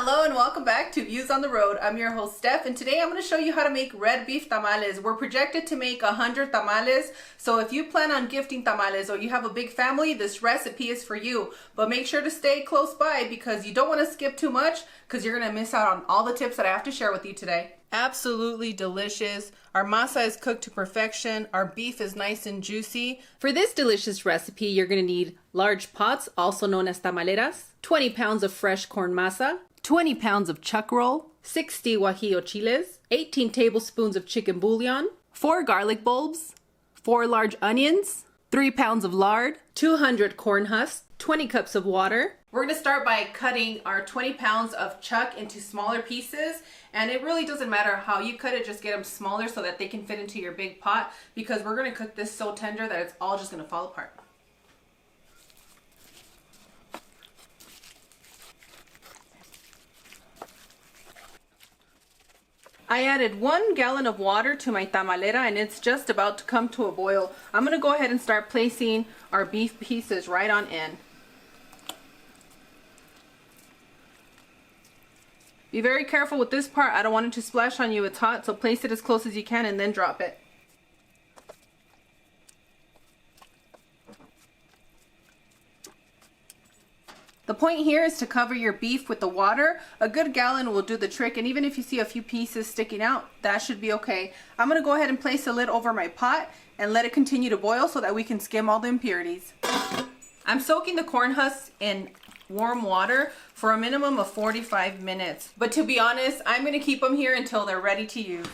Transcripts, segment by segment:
Hello and welcome back to Views on the Road. I'm your host Steph, and today I'm going to show you how to make red beef tamales. We're projected to make 100 tamales, so if you plan on gifting tamales or you have a big family, this recipe is for you. But make sure to stay close by because you don't want to skip too much because you're going to miss out on all the tips that I have to share with you today. Absolutely delicious. Our masa is cooked to perfection. Our beef is nice and juicy. For this delicious recipe, you're going to need large pots, also known as tamaleras, 20 pounds of fresh corn masa, 20 pounds of chuck roll, 60 Guajillo chiles, 18 tablespoons of chicken bouillon, 4 garlic bulbs, 4 large onions, 3 pounds of lard, 200 corn husks, 20 cups of water. We're going to start by cutting our 20 pounds of chuck into smaller pieces, and it really doesn't matter how you cut it, just get them smaller so that they can fit into your big pot because we're going to cook this so tender that it's all just going to fall apart. I added 1 gallon of water to my tamalera and it's just about to come to a boil. I'm going to go ahead and start placing our beef pieces right on in. Be very careful with this part. I don't want it to splash on you. It's hot, so place it as close as you can and then drop it. The point here is to cover your beef with the water. A good gallon will do the trick, and even if you see a few pieces sticking out, that should be okay. I'm going to go ahead and place a lid over my pot and let it continue to boil so that we can skim all the impurities. I'm soaking the corn husks in warm water for a minimum of 45 minutes. But to be honest, I'm going to keep them here until they're ready to use.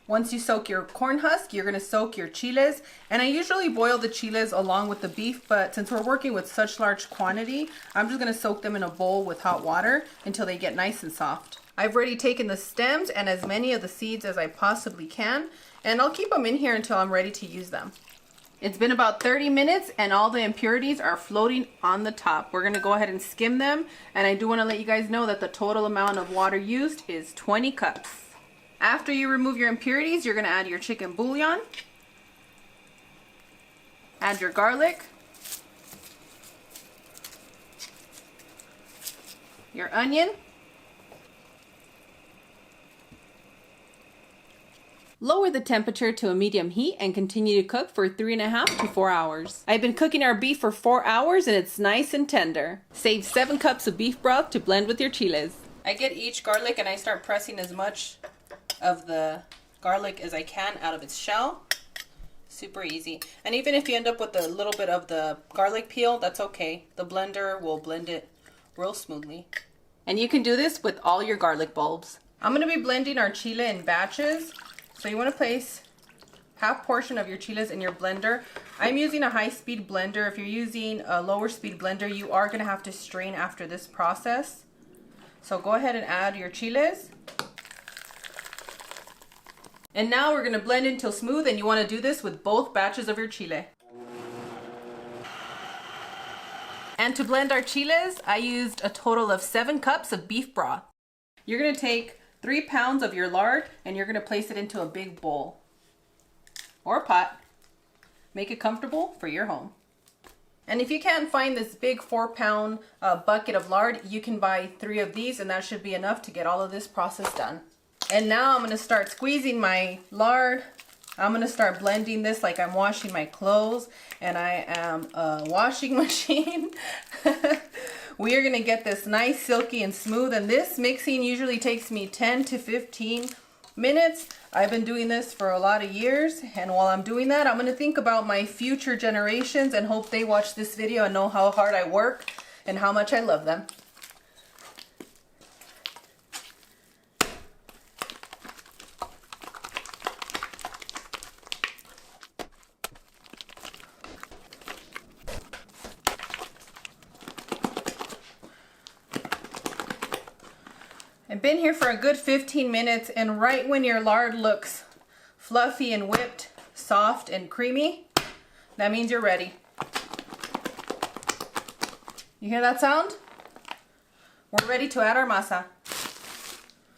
Once you soak your corn husk, you're going to soak your chiles. And I usually boil the chiles along with the beef, but since we're working with such large quantity, I'm just going to soak them in a bowl with hot water until they get nice and soft. I've already taken the stems and as many of the seeds as I possibly can, and I'll keep them in here until I'm ready to use them. It's been about 30 minutes and all the impurities are floating on the top. We're going to go ahead and skim them, and I do want to let you guys know that the total amount of water used is 20 cups. After you remove your impurities, you're going to add your chicken bouillon, add your garlic, your onion, lower the temperature to a medium heat and continue to cook for 3.5 to 4 hours. I've been cooking our beef for 4 hours and it's nice and tender. Save 7 cups of beef broth to blend with your chiles. I get each garlic and I start pressing as much of the garlic as I can out of its shell. Super easy. And even if you end up with a little bit of the garlic peel, that's okay. The blender will blend it real smoothly. And you can do this with all your garlic bulbs. I'm going to be blending our chile in batches. So you want to place half portion of your chiles in your blender. I'm using a high-speed blender. If you're using a lower speed blender, you are going to have to strain after this process. So go ahead and add your chiles. And now we're going to blend until smooth, and you want to do this with both batches of your chile. And to blend our chiles, I used a total of 7 cups of beef broth. You're going to take 3 pounds of your lard and you're going to place it into a big bowl or a pot. Make it comfortable for your home. And if you can't find this big 4-pound bucket of lard, you can buy 3 of these and that should be enough to get all of this process done. And now I'm going to start squeezing my lard. I'm going to start blending this like I'm washing my clothes and I am a washing machine. We are going to get this nice, silky, and smooth. And this mixing usually takes me 10 to 15 minutes. I've been doing this for a lot of years. And while I'm doing that, I'm going to think about my future generations and hope they watch this video and know how hard I work and how much I love them. I've been here for a good 15 minutes, and right when your lard looks fluffy and whipped, soft and creamy, that means you're ready. You hear that sound? We're ready to add our masa.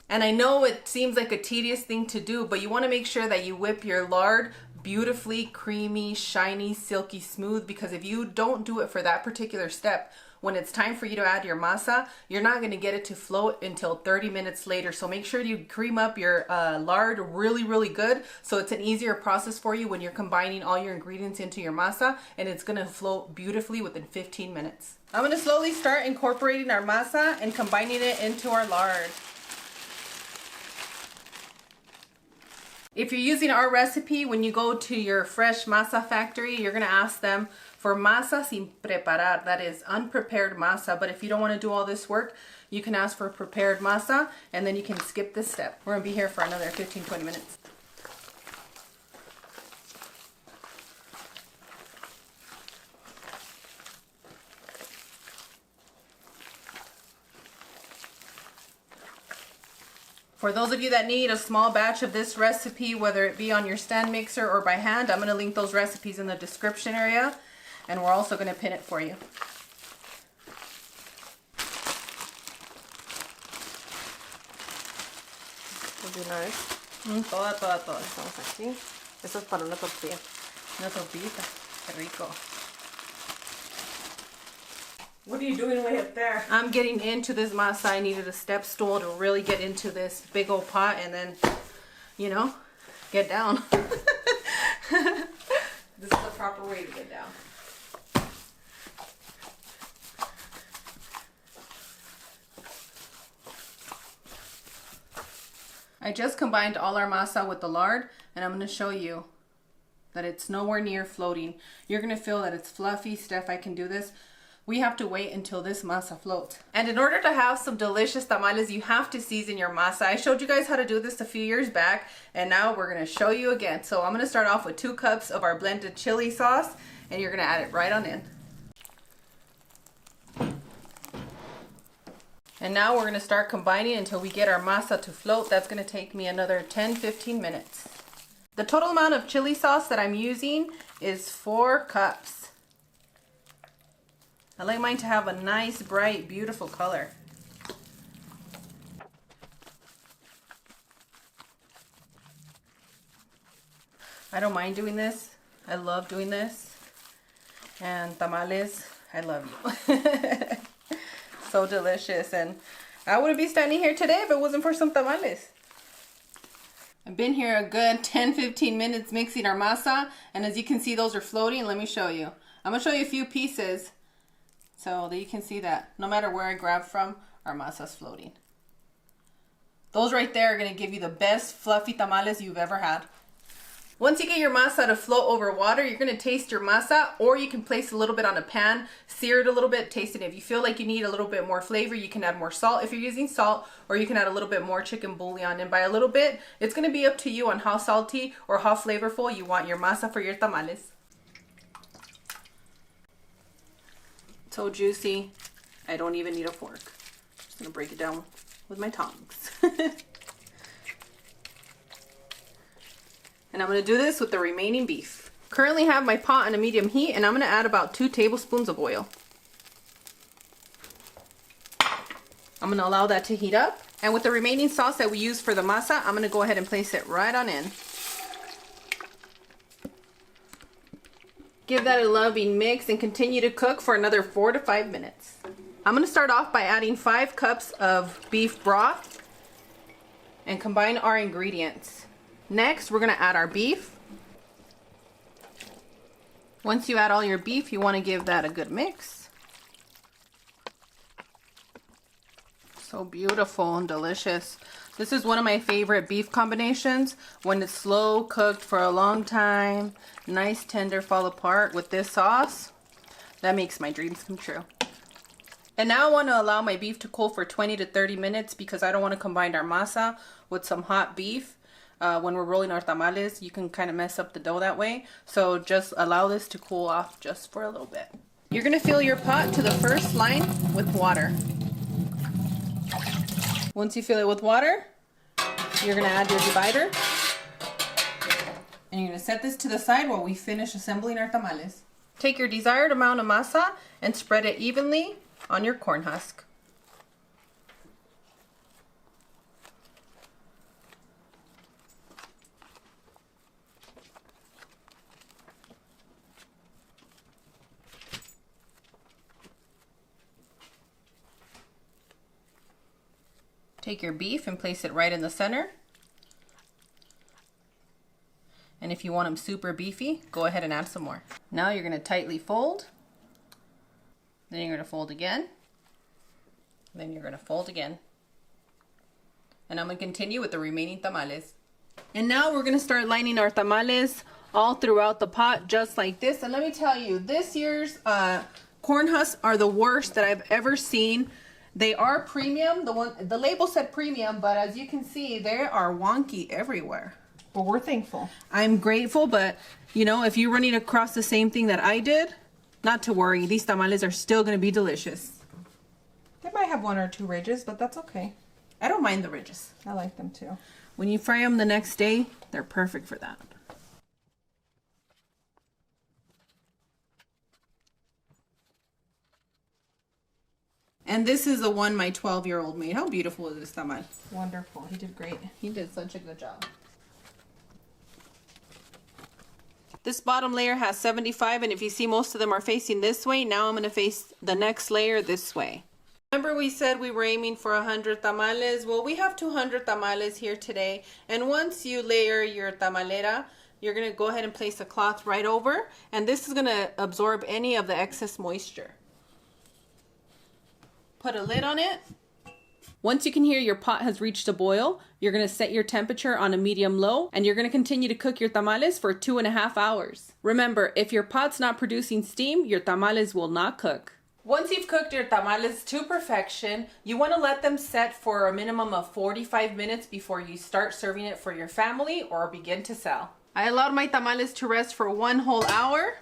And I know it seems like a tedious thing to do, but you want to make sure that you whip your lard beautifully creamy, shiny, silky smooth, because if you don't do it for that particular step, when it's time for you to add your masa, you're not going to get it to float until 30 minutes later. So make sure you cream up your lard really good, so it's an easier process for you when you're combining all your ingredients into your masa, and it's going to float beautifully within 15 minutes. I'm going to slowly start incorporating our masa and combining it into our lard. If you're using our recipe, when you go to your fresh masa factory, you're going to ask them for masa sin preparar, that is unprepared masa. But if you don't want to do all this work, you can ask for prepared masa, and then you can skip this step. We're going to be here for another 15-20 minutes. For those of you that need a small batch of this recipe, whether it be on your stand mixer or by hand, I'm going to link those recipes in the description area, and we're also going to pin it for you. Toda. Estamos aquí. Esto es para una tortilla. Una tortillita. Qué rico. What are you doing way up there? I'm getting into this masa. I needed a step stool to really get into this big old pot and then, you know, get down. This is the proper way to get down. I just combined all our masa with the lard, and I'm going to show you that it's nowhere near floating. You're going to feel that it's fluffy. Steph, I can do this. We have to wait until this masa floats. And in order to have some delicious tamales, you have to season your masa. I showed you guys how to do this a few years back, and now we're going to show you again. So I'm going to start off with 2 cups of our blended chili sauce, and you're going to add it right on in. And now we're going to start combining until we get our masa to float. That's going to take me another 10-15 minutes. The total amount of chili sauce that I'm using is 4 cups. I like mine to have a nice, bright, beautiful color. I don't mind doing this. I love doing this. And tamales, I love you. So delicious, and I wouldn't be standing here today if it wasn't for some tamales. I've been here a good 10-15 minutes mixing our masa, and as you can see, those are floating. Let me show you. I'm gonna show you a few pieces so that you can see that no matter where I grab from, our masa's floating. Those right there are gonna give you the best fluffy tamales you've ever had. Once you get your masa to float over water, you're going to taste your masa, or you can place a little bit on a pan, sear it a little bit, taste it. If you feel like you need a little bit more flavor, you can add more salt if you're using salt, or you can add a little bit more chicken bouillon. And by a little bit, it's going to be up to you on how salty or how flavorful you want your masa for your tamales. So juicy, I don't even need a fork. I'm just going to break it down with my tongs. And I'm going to do this with the remaining beef. Currently have my pot on a medium heat, and I'm going to add about 2 tablespoons of oil. I'm going to allow that to heat up. And with the remaining sauce that we used for the masa, I'm going to go ahead and place it right on in. Give that a loving mix and continue to cook for another 4 to 5 minutes. I'm going to start off by adding 5 cups of beef broth and combine our ingredients. Next, we're going to add our beef. Once you add all your beef, you want to give that a good mix. So beautiful and delicious. This is one of my favorite beef combinations. When it's slow cooked for a long time, nice tender fall apart with this sauce, that makes my dreams come true. And now I want to allow my beef to cool for 20 to 30 minutes because I don't want to combine our masa with some hot beef. When we're rolling our tamales, you can kind of mess up the dough that way. So just allow this to cool off just for a little bit. You're going to fill your pot to the first line with water. Once you fill it with water, you're going to add your divider. And you're going to set this to the side while we finish assembling our tamales. Take your desired amount of masa and spread it evenly on your corn husk. Take your beef and place it right in the center. And if you want them super beefy, go ahead and add some more. Now you're going to tightly fold. Then you're going to fold again. Then you're going to fold again. And I'm going to continue with the remaining tamales. And now we're going to start lining our tamales all throughout the pot just like this. And let me tell you, this year's corn husks are the worst that I've ever seen. They are premium. The label said premium, but as you can see, they are wonky everywhere. But we're thankful. I'm grateful, but you know, if you're running across the same thing that I did, not to worry. These tamales are still going to be delicious. They might have 1 or 2 ridges, but that's okay. I don't mind the ridges. I like them too. When you fry them the next day, they're perfect for that. And this is the one my 12-year-old made. How beautiful is this tamal? Wonderful. He did great. He did such a good job. This bottom layer has 75, and if you see most of them are facing this way, now I'm going to face the next layer this way. Remember we said we were aiming for 100 tamales? Well, we have 200 tamales here today, and once you layer your tamalera, you're going to go ahead and place a cloth right over, and this is going to absorb any of the excess moisture. Put a lid on it. Once you can hear your pot has reached a boil, you're going to set your temperature on a medium-low, and you're going to continue to cook your tamales for 2.5 hours. Remember, if your pot's not producing steam, your tamales will not cook. Once you've cooked your tamales to perfection, you want to let them set for a minimum of 45 minutes before you start serving it for your family or begin to sell. I allowed my tamales to rest for 1 whole hour.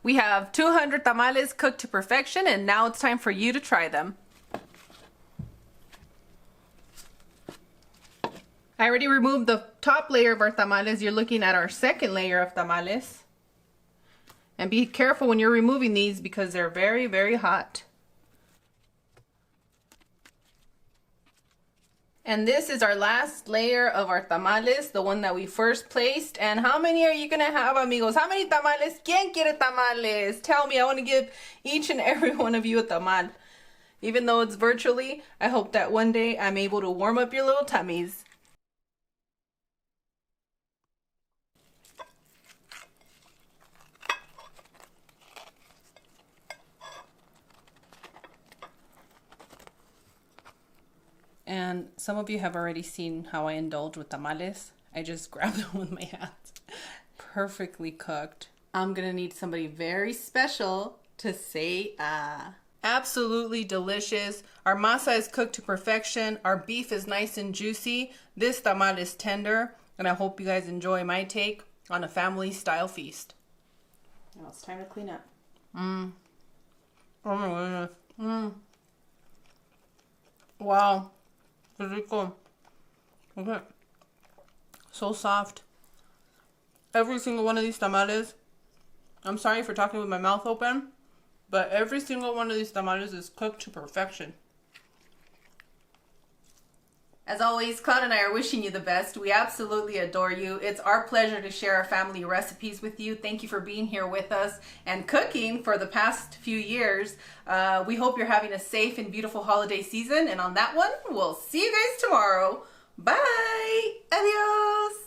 We have 200 tamales cooked to perfection, and now it's time for you to try them. I already removed the top layer of our tamales. You're looking at our second layer of tamales. And be careful when you're removing these because they're very, very hot. And this is our last layer of our tamales, the one that we first placed. And how many are you gonna have, amigos? How many tamales? ¿Quién quiere tamales? Tell me, I wanna give each and every one of you a tamal. Even though it's virtually, I hope that one day I'm able to warm up your little tummies. And some of you have already seen how I indulge with tamales. I just grab them with my hands. Perfectly cooked. I'm gonna need somebody very special to say ah. Absolutely delicious. Our masa is cooked to perfection. Our beef is nice and juicy. This tamal is tender. And I hope you guys enjoy my take on a family style feast. Now it's time to clean up. Oh my goodness. Wow. Qué rico. Okay. So soft. Every single one of these tamales, I'm sorry for talking with my mouth open, but every single one of these tamales is cooked to perfection. As always, Claude and I are wishing you the best. We absolutely adore you. It's our pleasure to share our family recipes with you. Thank you for being here with us and cooking for the past few years. We hope you're having a safe and beautiful holiday season. And on that one, we'll see you guys tomorrow. Bye. Adios.